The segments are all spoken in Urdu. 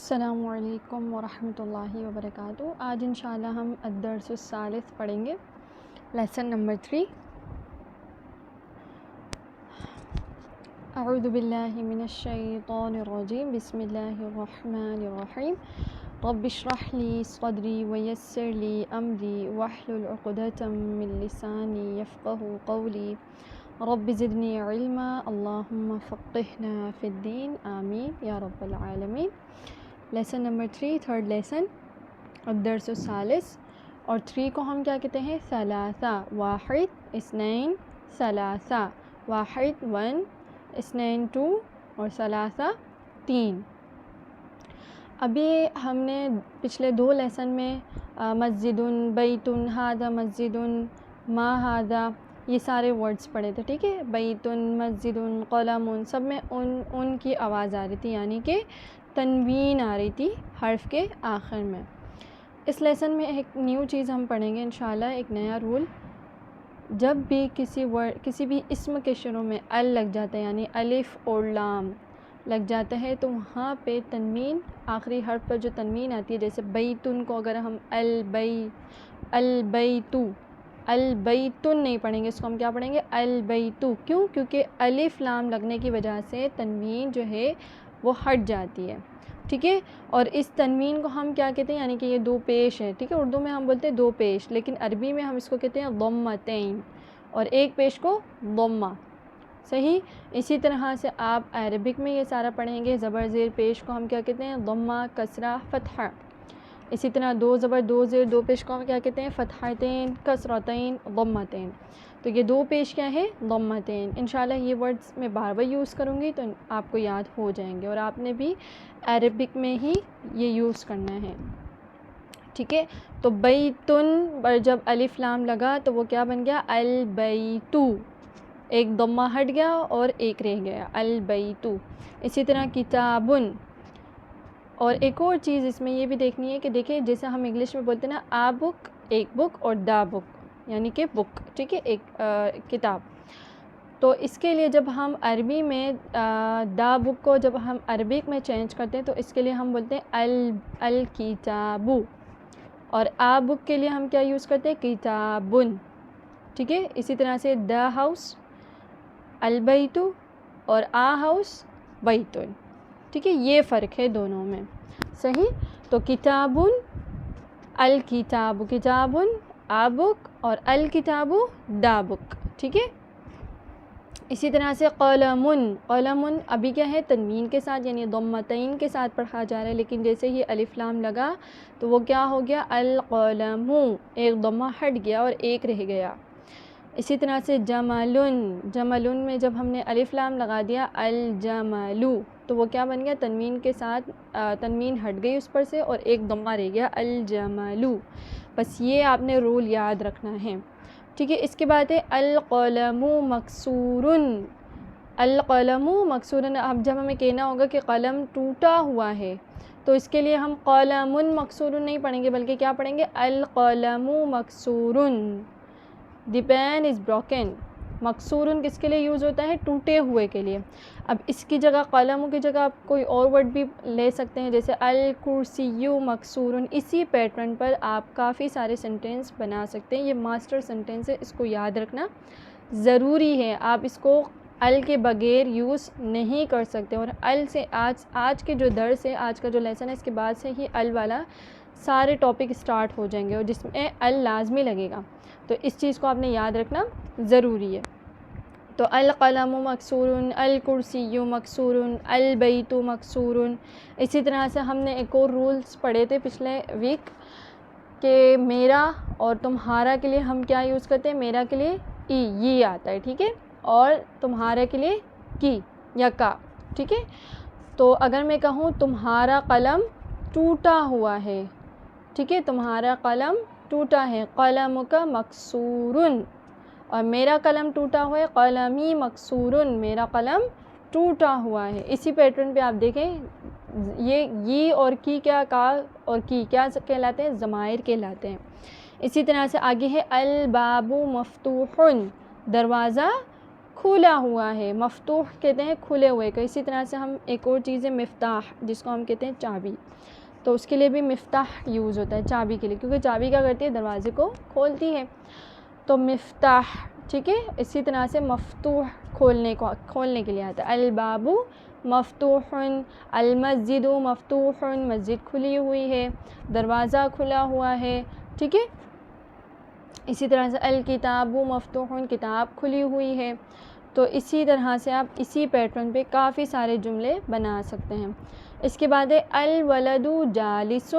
السلام علیکم ورحمۃ اللہ وبرکاتہ۔ آج انشاءاللہ ہم الدرس الثالث پڑھیں گے، لیسن نمبر 3۔ اعوذ باللہ من الشیطان الرجیم، بسم اللہ الرحمن الرحیم۔ رب اشرح لی صدری ویسر لی امری واحلل عقدۃ من لسانی یفقہوا قولی، رب زدنی علما اللہم فقہنا فی الدین، آمین یا رب العالمین۔ لیسن نمبر 3، تھرڈ لیسن، الدرس الثالث، اور 3 کو ہم کیا کہتے ہیں؟ ثلاثہ، واحد، اثنین، ثلاثہ، واحد 1، اثنین 2، اور ثلاثہ 3۔ ابھی ہم نے پچھلے 2 لیسن میں مسجد، بیت، ھذا مسجد، ما ھذا، یہ سارے ورڈز پڑھے تھے، ٹھیک ہے؟ بیت، مسجد، قلم، سب میں ان کی آواز آ رہی تھی، یعنی کہ تنوین آ رہی تھی حرف کے آخر میں۔ اس لیسن میں ایک نیو چیز ہم پڑھیں گے انشاءاللہ، ایک نیا رول۔ جب بھی کسی بھی اسم کے شروع میں ال لگ جاتا ہے، یعنی الف اور لام لگ جاتا ہے، تو وہاں پہ تنوین، آخری حرف پر جو تنوین آتی ہے، جیسے بیتن کو اگر ہم البیتو البیتن نہیں پڑھیں گے، اس کو ہم کیا پڑھیں گے؟ البیتو۔ کیوں؟ کیونکہ الف لام لگنے کی وجہ سے تنوین جو ہے وہ ہٹ جاتی ہے، ٹھیک ہے؟ اور اس تنوین کو ہم کیا کہتے ہیں؟ یعنی کہ یہ 2 پیش ہے، ٹھیک ہے؟ اردو میں ہم بولتے ہیں 2 پیش، لیکن عربی میں ہم اس کو کہتے ہیں ضمتین، اور ایک پیش کو ضمہ، صحیح؟ اسی طرح سے آپ عربک میں یہ سارا پڑھیں گے، زبر زیر پیش کو ہم کیا کہتے ہیں؟ ضمہ، کسرہ، فتحہ۔ اسی طرح 2 زبر 2 زیر 2 پیش کو ہم کیا کہتے ہیں؟ فتحتین، کسرتین، ضمتین۔ تو یہ 2 پیش کیا ہے؟ ضمتین۔ انشاءاللہ یہ ورڈز میں بار بار یوز کروں گی تو آپ کو یاد ہو جائیں گے، اور آپ نے بھی عربک میں ہی یہ یوز کرنا ہے، ٹھیک ہے؟ تو بیتن پر جب الف لام لگا تو وہ کیا بن گیا؟ البیتو، ایک ضمہ ہٹ گیا اور ایک رہ گیا، البیتو۔ اسی طرح کتابن۔ اور ایک اور چیز اس میں یہ بھی دیکھنی ہے کہ دیکھیں، جیسے ہم انگلش میں بولتے ہیں نا، آ بک ایک بک، اور دا بک یعنی کہ بک، ٹھیک ہے؟ ایک کتاب۔ تو اس کے لیے جب ہم عربی میں دا بک کو جب ہم عربک میں چینج کرتے ہیں تو اس کے لیے ہم بولتے ہیں الکتابو، اور آ بک کے لیے ہم کیا یوز کرتے ہیں؟ کتابن، ٹھیک ہے؟ اسی طرح سے دا ہاؤس البیتو، اور آ ہاؤس بیتن، ٹھیک ہے؟ یہ فرق ہے دونوں میں، صحیح؟ تو کتابن، الکتاب، کتابن آ بک، اور الکتابو دا بک، ٹھیک ہے؟ اسی طرح سے قلمن، قلمن ابھی کیا ہے؟ تنوین کے ساتھ، یعنی ضمتین کے ساتھ پڑھا جا رہا ہے، لیکن جیسے ہی الف لام لگا تو وہ کیا ہو گیا؟ القلم، ایک ضمہ ہٹ گیا اور ایک رہ گیا۔ اسی طرح سے جملن، جملن میں جب ہم نے الف لام لگا دیا الجملو تو وہ کیا بن گیا؟ تنوین کے ساتھ تنوین ہٹ گئی اس پر سے اور ایک ضمہ رہ گیا، الجملو۔ بس یہ آپ نے رول یاد رکھنا ہے، ٹھیک ہے؟ اس کے بعد ہے القلم مکسورن، القلم مکسورن۔ اب جب ہمیں کہنا ہوگا کہ قلم ٹوٹا ہوا ہے تو اس کے لیے ہم قلم مکسورن نہیں پڑھیں گے، بلکہ کیا پڑھیں گے؟ القلم مکسورن، دی پین از بروکن۔ مکسورن کس کے لیے یوز ہوتا ہے؟ ٹوٹے ہوئے کے لیے۔ اب اس کی جگہ، قلم کی جگہ آپ کوئی اور ورڈ بھی لے سکتے ہیں، جیسے الکرسی مکسورن۔ اسی پیٹرن پر آپ کافی سارے سینٹینس بنا سکتے ہیں، یہ ماسٹر سینٹینس ہے، اس کو یاد رکھنا ضروری ہے۔ آپ اس کو ال کے بغیر یوز نہیں کر سکتے، اور ال سے آج کے جو درس ہے، آج کا جو لیسن ہے، اس کے بعد سے ہی ال والا سارے ٹاپک سٹارٹ ہو جائیں گے، اور جس میں ال لازمی لگے گا، تو اس چیز کو آپ نے یاد رکھنا ضروری ہے۔ تو القلم مکسورن، الکرسی مکسورن، البیت مکسورن۔ اسی طرح سے ہم نے ایک اور رولز پڑھے تھے پچھلے ویک کہ میرا اور تمہارا کے لیے ہم کیا یوز کرتے ہیں؟ میرا کے لیے ای، یہ آتا ہے، ٹھیک ہے؟ اور تمہارا کے لیے کی یا کا، ٹھیک ہے؟ تو اگر میں کہوں تمہارا قلم ٹوٹا ہوا ہے، ٹھیک ہے؟ تمہارا قلم ٹوٹا ہے، قلم کا مکسورن، اور میرا قلم ٹوٹا ہوا ہے، قلمی مکسورن، میرا قلم ٹوٹا ہوا ہے۔ اسی پیٹرن پہ آپ دیکھیں، یہ اور کی کیا، کا اور کی کیا کہلاتے ہیں؟ ضمائر کہلاتے ہیں۔ اسی طرح سے آگے ہے الباب مفتوح، دروازہ کھلا ہوا ہے، مفتوح کہتے ہیں کھلے ہوئے کو. اسی طرح سے ہم ایک اور چیز ہے مفتاح، جس کو ہم کہتے ہیں چابی، تو اس کے لیے بھی مفتاح یوز ہوتا ہے چابی کے لیے، کیونکہ چابی کیا کرتی ہے دروازے کو کھولتی ہے، تو مفتاح. ٹھیک ہے. اسی طرح سے مفتوح کھولنے کے لیے آتا ہے. الباب مفتوح، المسجد مفتوح، مسجد کھلی ہوئی ہے، دروازہ کھلا ہوا ہے. ٹھیک ہے. اسی طرح سے الکتاب مفتوح، کتاب کھلی ہوئی ہے. تو اسی طرح سے آپ اسی پیٹرن پہ کافی سارے جملے بنا سکتے ہیں. اس کے بعد ہے الولد جالس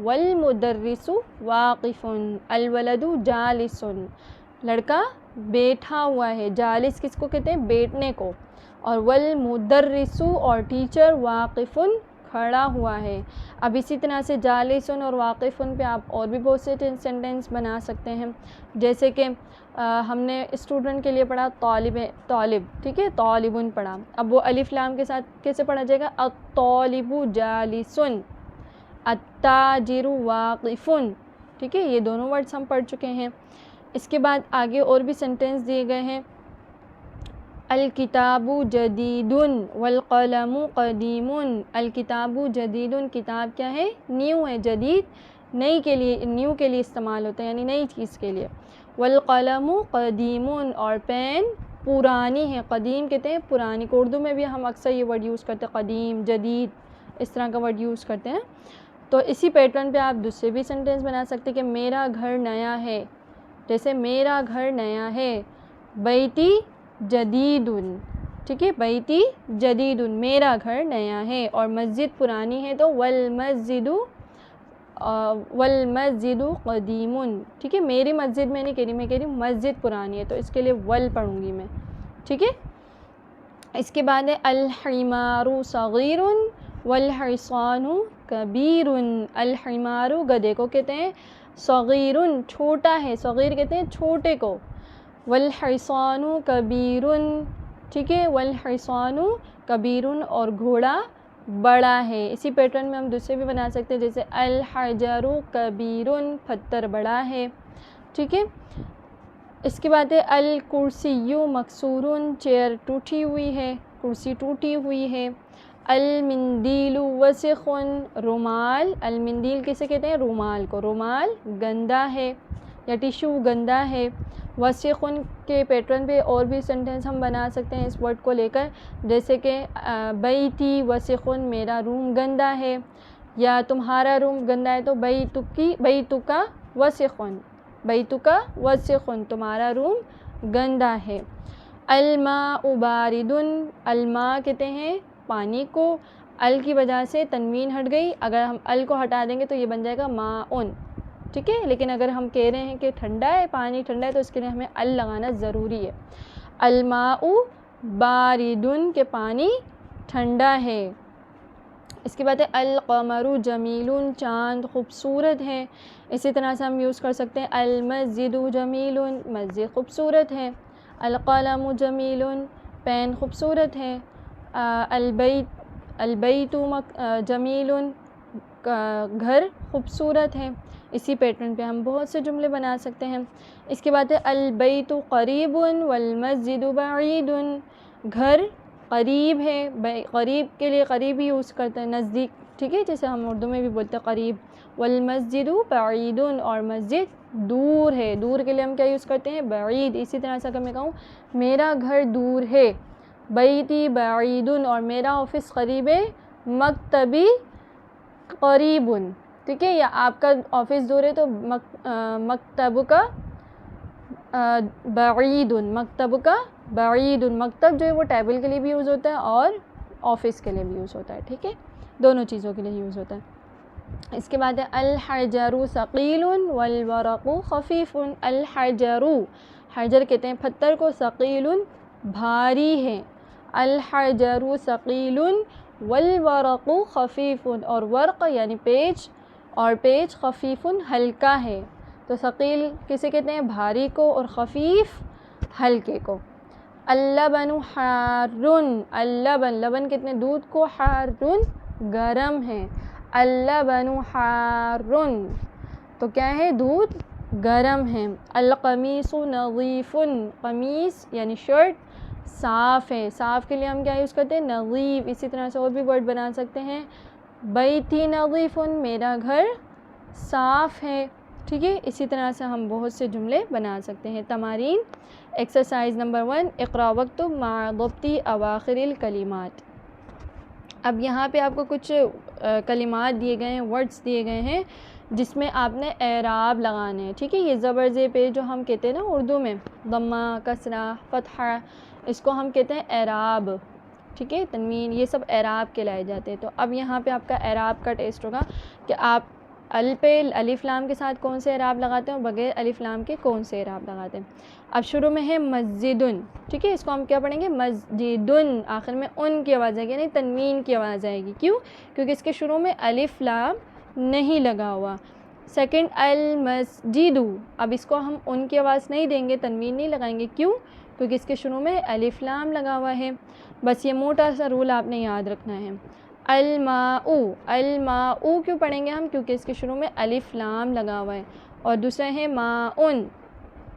والمدرس واقف. الولد جالس، لڑکا بیٹھا ہوا ہے. جالس کس کو کہتے ہیں؟ بیٹھنے کو. اور والمدرس اور ٹیچر واقف، کھڑا ہوا ہے. اب اسی طرح سے جالسن اور واقفن پہ آپ اور بھی بہت سے سینٹینس بنا سکتے ہیں. جیسے کہ ہم نے اسٹوڈنٹ کے لیے پڑھا طالب. ٹھیک ہے. طالبن پڑھا. اب وہ الف لام کے ساتھ کیسے پڑھا جائے گا؟ الطالب جالسن، التاجر واقفن. ٹھیک ہے. یہ دونوں ورڈز ہم پڑھ چکے ہیں. اس کے بعد آگے اور بھی سینٹینس دیے گئے ہیں. الکتاب جدید والقلم قدیم. الکتاب جدید، کتاب کیا ہے؟ نیو ہے. جدید نئی کے لیے، نیو کے لیے استعمال ہوتا ہے، یعنی نئی چیز کے لیے. والقلم قدیم، اور پین پرانی ہے. قدیم کہتے ہیں پرانی کو. اردو میں بھی ہم اکثر یہ ورڈ یوز کرتے ہیں، قدیم، جدید، اس طرح کا ورڈ یوز کرتے ہیں. تو اسی پیٹرن پہ آپ دوسرے بھی سینٹینس بنا سکتے ہیں کہ میرا گھر نیا ہے. جیسے میرا گھر نیا ہے، بیتی جدید. ٹھیک ہے. بیتی جدید، میرا گھر نیا ہے. اور مسجد پرانی ہے تو والمسجد قدیم. ٹھیک ہے. میری مسجد میں نہیں کہہ رہی، میں کہہ رہی ہوں مسجد پرانی ہے، تو اس کے لیے ول پڑھوں گی میں. ٹھیک ہے. اس کے بعد ہے الحمار صغیر والحصان کبیر. الحمار گدھے کو کہتے ہیں، صغیر چھوٹا ہے. صغیر کہتے ہیں چھوٹے کو. والحصان کبیر. ٹھیک ہے. والحصان کبیر، اور گھوڑا بڑا ہے. اسی پیٹرن میں ہم دوسرے بھی بنا سکتے ہیں، جیسے الحجر کبیر، پتھر بڑا ہے. ٹھیک ہے. اس کے بعد ہے الکرسی مکسور، چیئر ٹوٹی ہوئی ہے، کرسی ٹوٹی ہوئی ہے. المندیل وسخ، رومال. المندیل کسے کہتے ہیں؟ رومال کو. رومال گندا ہے یا ٹیشو گندا ہے. وسخ کے پیٹرن پہ اور بھی سینٹینس ہم بنا سکتے ہیں اس ورڈ کو لے کر، جیسے کہ بیتی وسخ، میرا روم گندا ہے. یا تمہارا روم گندا ہے تو بیتُکا وسخ، بیتُکا وسخ، تمہارا روم گندا ہے. الماء بارد. الماء کہتے ہیں پانی کو. ال کی وجہ سے تنوین ہٹ گئی. اگر ہم ال کو ہٹا دیں گے تو یہ بن جائے گا ماءن. ٹھیک ہے. لیکن اگر ہم کہہ رہے ہیں کہ ٹھنڈا ہے، پانی ٹھنڈا ہے، تو اس کے لیے ہمیں ال لگانا ضروری ہے. الماء بارد، کہ پانی ٹھنڈا ہے. اس کے بعد ہے القمر جمیل، چاند خوبصورت ہے. اسی طرح سے ہم یوز کر سکتے ہیں المسجد جمیل، مسجد خوبصورت ہے. القلم جمیل، پین خوبصورت ہے. البیت جمیل، گھر خوبصورت ہے. اسی پیٹرن پہ ہم بہت سے جملے بنا سکتے ہیں. اس کے بعد ہے البیت قریب والمسجد بعید. گھر قریب ہے. قریب کے لیے قریب ہی یوز کرتے ہیں، نزدیک. ٹھیک ہے. جیسے ہم اردو میں بھی بولتے ہیں قریب. والمسجد بعید، اور مسجد دور ہے. دور کے لیے ہم کیا یوز کرتے ہیں؟ بعید. اسی طرح سے اگر میں کہوں میرا گھر دور ہے، بیتی بعید، اور میرا آفس قریب ہے، مکتبی قریب. ٹھیک ہے. یا آپ کا آفس دور ہے تو مکتب کا بعید. مکتب کا بعید. مکتب جو ہے وہ ٹیبل کے لیے بھی یوز ہوتا ہے اور آفس کے لیے بھی یوز ہوتا ہے. ٹھیک ہے. دونوں چیزوں کے لیے یوز ہوتا ہے. اس کے بعد ہے الحجر ثقیل والورق خفیف. الحجر، حجر کہتے ہیں پتھر کو، ثقیل بھاری ہے. الحجر ثقیل والورق خفیف، اور ورق یعنی پیج، اور پیج خفیف ہلکا ہے. تو ثقیل کسے کہتے ہیں؟ بھاری کو، اور خفیف ہلکے کو. اللبن حار. اللبن، لبن کتنے؟ دودھ کو. حار گرم ہے. اللبن حار، تو کیا ہے؟ دودھ گرم ہے. القمیص نظیف، قمیص یعنی شرٹ صاف ہے. صاف کے لیے ہم کیا یوز کرتے ہیں؟ نظیف. اسی طرح سے اور بھی ورڈ بنا سکتے ہیں. بیتی نظیف، میرا گھر صاف ہے. ٹھیک ہے، اسی طرح سے ہم بہت سے جملے بنا سکتے ہیں. تمارین ایکسرسائز نمبر 1، اقرا واکتب مع ضبط اواخر الکلمات. اب یہاں پہ آپ کو کچھ کلمات دیے گئے ہیں، ورڈز دیے گئے ہیں جس میں آپ نے اعراب لگانے ہیں. ٹھیک ہے، یہ زبر زیر پہ جو ہم کہتے ہیں نا اردو میں، ضمہ، کسرہ، فتحہ، اس کو ہم کہتے ہیں اعراب. ٹھیک ہے، تنوین، یہ سب اعراب کہلائے جاتے ہیں. تو اب یہاں پہ آپ کا اعراب کا ٹیسٹ ہوگا کہ آپ پہ الف لام کے ساتھ کون سے اعراب لگاتے ہیں اور بغیر الف لام کے کون سے اعراب لگاتے ہیں. اب شروع میں ہے مسجدن. ٹھیک ہے، اس کو ہم کیا پڑھیں گے؟ مسجدن. آخر میں ان کی آواز آئے گی، یعنی تنوین کی آواز آئے گی. کیوں؟ کیونکہ اس کے شروع میں الف لام نہیں لگا ہوا. سیکنڈ المسجد. اب اس کو ہم ان کی آواز نہیں دیں گے، تنوین نہیں لگائیں گے. کیوں؟ کیونکہ اس کے شروع میں الف لام لگا ہوا ہے. بس یہ موٹا سا رول آپ نے یاد رکھنا ہے. الماء. الماء کیوں پڑھیں گے ہم؟ کیونکہ اس کے شروع میں الف لام لگا ہوا ہے. اور دوسرا ہے ماء.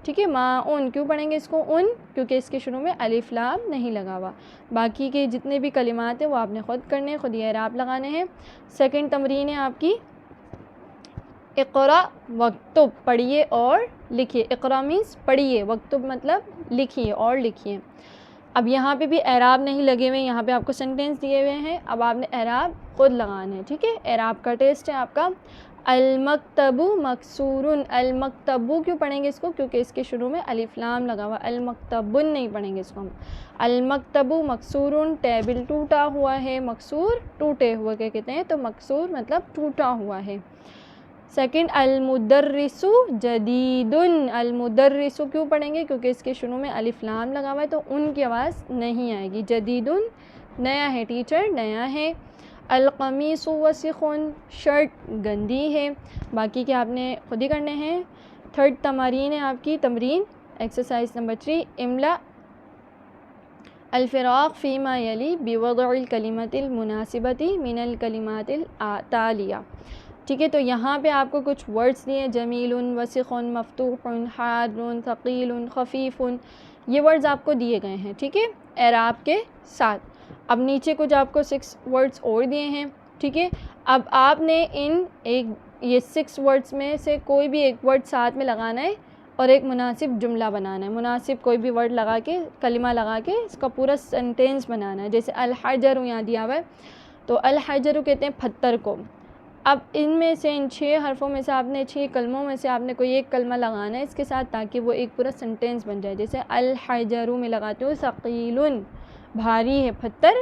ٹھیک ہے، ماء کیوں پڑھیں گے اس کو؟ ان، کیونکہ اس کے شروع میں الف لام نہیں لگا ہوا. باقی کے جتنے بھی کلمات ہیں وہ آپ نے خود کرنے ہیں، خود یہ اعراب لگانے ہیں. سیکنڈ تمرین ہے آپ کی اقرا واکتب، پڑھیے اور لکھیے. اقرا مینس پڑھیے، واکتب مطلب لکھیے اور لکھیے. اب یہاں پہ بھی اعراب نہیں لگے ہوئے ہیں، یہاں پہ آپ کو سینٹینس دیے ہوئے ہیں. اب آپ نے اعراب خود لگانے ہیں. ٹھیک ہے، اعراب کا ٹیسٹ ہے آپ کا. المکتب مکسور. المکتب کیوں پڑھیں گے اس کو؟ کیونکہ اس کے شروع میں الف لام لگا ہوا. المکتب نہیں پڑھیں گے اس کو ہم. المکتب مکسور، ٹیبل ٹوٹا ہوا ہے. مکسور ٹوٹے ہوئے کے کہتے ہیں، تو مکسور مطلب ٹوٹا ہوا ہے. سیکنڈ المدرس جدید. المدرس کیوں پڑھیں گے؟ کیونکہ اس کے شروع میں الف لام لگا ہوا ہے، تو ان کی آواز نہیں آئے گی. جدید نیا ہے، ٹیچر نیا ہے. القمیص وسخ، شرٹ گندی ہے. باقی کے آپ نے خود ہی کرنے ہیں. تھرڈ تمارین ہے آپ کی تمرین ایکسرسائز نمبر 3، املا الفراق فیما یلی بوضع الکلمۃ المناسبۃ من الکلمات التالیہ. ٹھیک ہے، تو یہاں پہ آپ کو کچھ ورڈز دیے ہیں، جمیل، وسخ، مفتوح، حاد، ثقیل، خفیف. یہ ورڈز آپ کو دیے گئے ہیں. ٹھیک ہے، اعراب کے ساتھ. اب نیچے کچھ آپ کو 6 ورڈز اور دیے ہیں. ٹھیک ہے، اب آپ نے یہ 6 ورڈز میں سے کوئی بھی ایک ورڈ ساتھ میں لگانا ہے اور ایک مناسب جملہ بنانا ہے. مناسب کوئی بھی ورڈ لگا کے، کلمہ لگا کے اس کا پورا سینٹینس بنانا ہے. جیسے الحجر یہاں دیا ہوا ہے، تو الحجر کہتے ہیں پتھر کو. اب ان میں سے، ان 6 حرفوں میں سے آپ نے 6 کلموں میں سے آپ نے کوئی ایک کلمہ لگانا ہے اس کے ساتھ، تاکہ وہ ایک پورا سینٹینس بن جائے. جیسے الحجر میں لگاتے ہو ثقیل، بھاری ہے، پتھر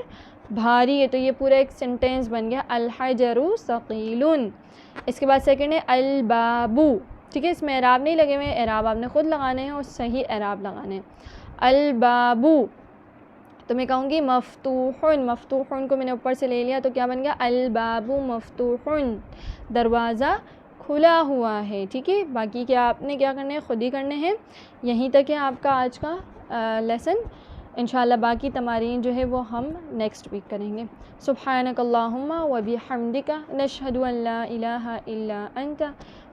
بھاری ہے، تو یہ پورا ایک سینٹینس بن گیا الحجر ثقیل. اس کے بعد سیکنڈ ہے الباب. ٹھیک ہے، اس میں اعراب نہیں لگے ہوئے، اعراب آپ نے خود لگانے ہیں اور صحیح اعراب لگانے ہیں. الباب تو میں کہوں گی مفتوح. مفتوح کو میں نے اوپر سے لے لیا تو کیا بن گیا؟ الباب مفتوح، دروازہ کھلا ہوا ہے. ٹھیک ہے، باقی کیا آپ نے کیا کرنے ہیں؟ خود ہی کرنے ہیں. یہیں تک ہے آپ کا آج کا لیسن. انشاءاللہ باقی تمارین جو ہے وہ ہم نیکسٹ ویک کریں گے. سبحانک اللہم و بحمدک نشہد ان لا الہ الا انت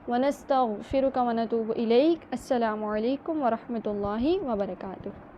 ونستغفرک ونتوب الیک. السلام علیکم ورحمۃ اللہ وبرکاتہ.